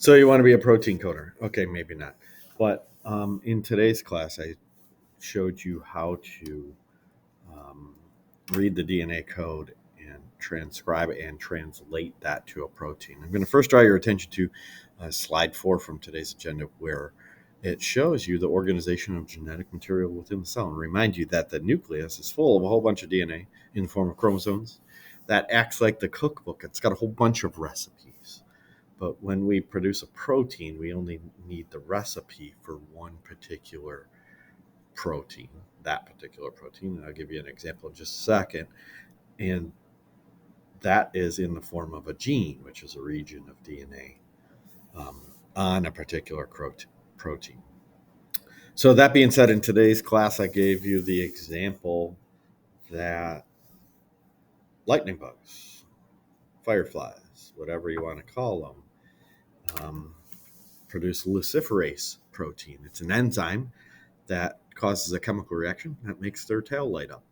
So you want to be a protein coder? Okay, maybe not. But in today's class, I showed you how to um, read the DNA code and transcribe and translate that to a protein. I'm going to first draw your attention to slide 4 from today's agenda, where it shows you the organization of genetic material within the cell and remind you that the nucleus is full of a whole bunch of DNA in the form of chromosomes that acts like the cookbook. It's got a whole bunch of recipes. But when we produce a protein, we only need the recipe for one particular protein, that particular protein. And I'll give you an example in just a second. And that is in the form of a gene, which is a region of DNA on a particular protein. So, that being said, in today's class, I gave you the example that lightning bugs, fireflies, whatever you want to call them, produce luciferase protein. It's an enzyme that causes a chemical reaction that makes their tail light up.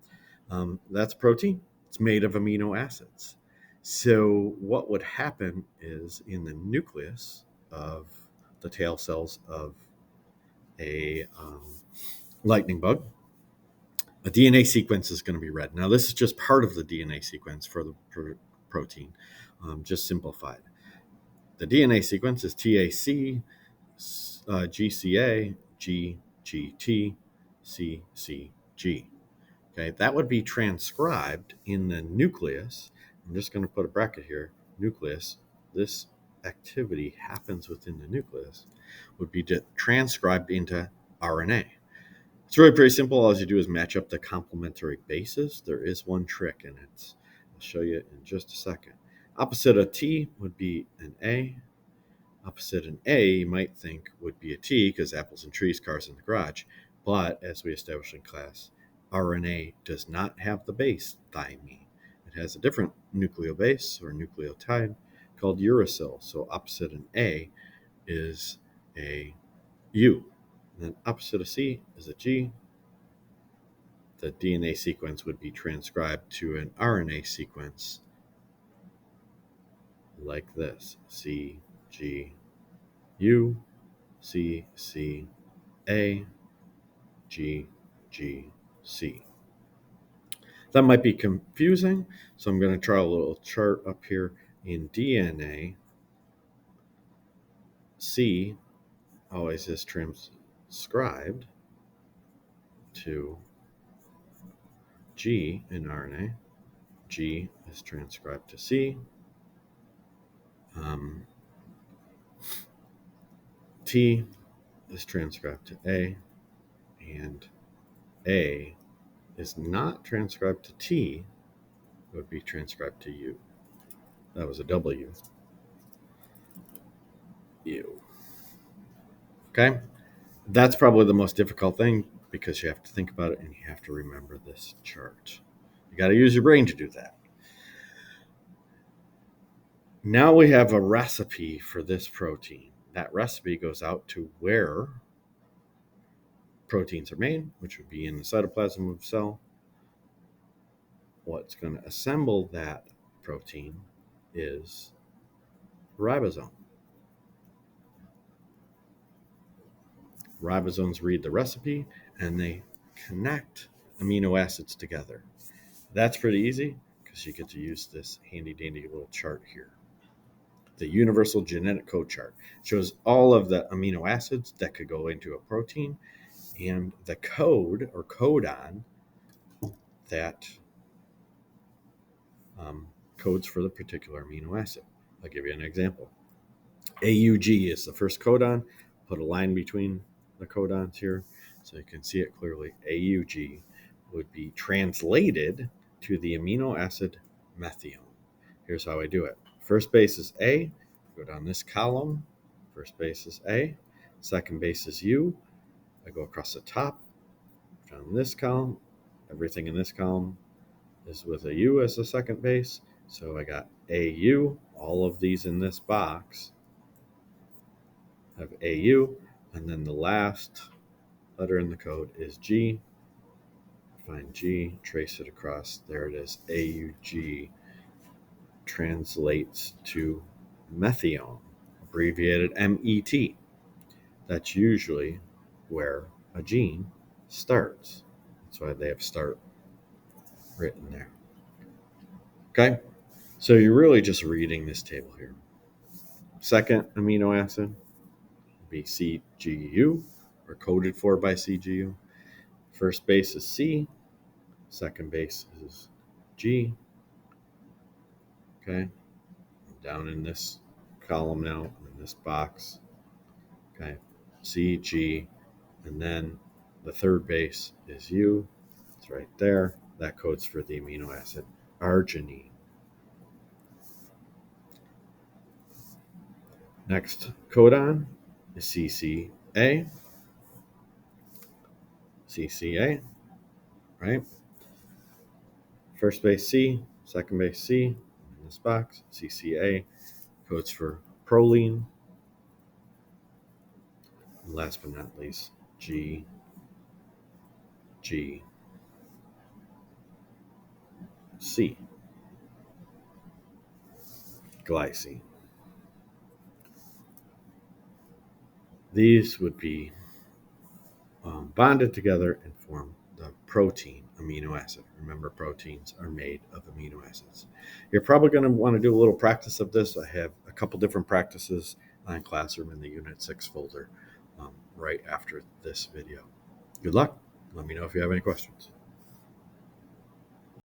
That's protein. It's made of amino acids. So what would happen is in the nucleus of the tail cells of a lightning bug, a DNA sequence is going to be read. Now, this is just part of the DNA sequence for the protein, just simplified. The DNA sequence is TAC, GCA, GGT, CCG. Okay, that would be transcribed in the nucleus. I'm just going to put a bracket here. Nucleus. This activity happens within the nucleus. Would be transcribed into RNA. It's really pretty simple. All you do is match up the complementary bases. There is one trick in it. I'll show you in just a second. Opposite of T would be an A. Opposite an A, you might think would be a T because apples and trees, cars in the garage. But as we established in class, RNA does not have the base thymine. It has a different nucleobase or nucleotide called uracil. So opposite an A is a U. And then opposite a C is a G. The DNA sequence would be transcribed to an RNA sequence like this: C, G, U, C, C, A, G, G, C. That might be confusing, so I'm going to try a little chart up here in DNA. C always is transcribed to G in RNA. G is transcribed to C. T is transcribed to A, and A is not transcribed to T, it would be transcribed to U. That was a W. U. Okay? That's probably the most difficult thing because you have to think about it and you have to remember this chart. You got to use your brain to do that. Now we have a recipe for this protein. That recipe goes out to where proteins are made, which would be in the cytoplasm of the cell. What's going to assemble that protein is ribosome. Ribosomes read the recipe and they connect amino acids together. That's pretty easy because you get to use this handy dandy little chart here. The universal genetic code chart shows all of the amino acids that could go into a protein and the code or codon that codes for the particular amino acid. I'll give you an example. AUG is the first codon. Put a line between the codons here so you can see it clearly. AUG would be translated to the amino acid methionine. Here's how I do it. First base is A. Go down this column. First base is A. Second base is U. I go across the top. Down this column. Everything in this column is with a U as the second base. So I got AU. All of these in this box have AU. And then the last letter in the code is G. Find G, trace it across. There it is. AUG translates to methionine. abbreviated MET. That's usually where a gene starts. That's why they have start written there. Okay, so you're really just reading this table here. Second amino acid would be CGU, or coded for by CGU. First base is C, second base is G. Okay, down in this column now, in this box. Okay, C, G, and then the third base is U. It's right there. That codes for the amino acid arginine. Next codon is CCA. CCA, right? First base C, second base C. In this box, CCA codes for proline. And last but not least, G, G, C, glycine. These would be bonded together and form the protein amino acid. Remember, proteins are made of amino acids. You're probably going to want to do a little practice of this. I have a couple different practices on Classroom in the Unit 6 folder right after this video. Good luck. Let me know if you have any questions.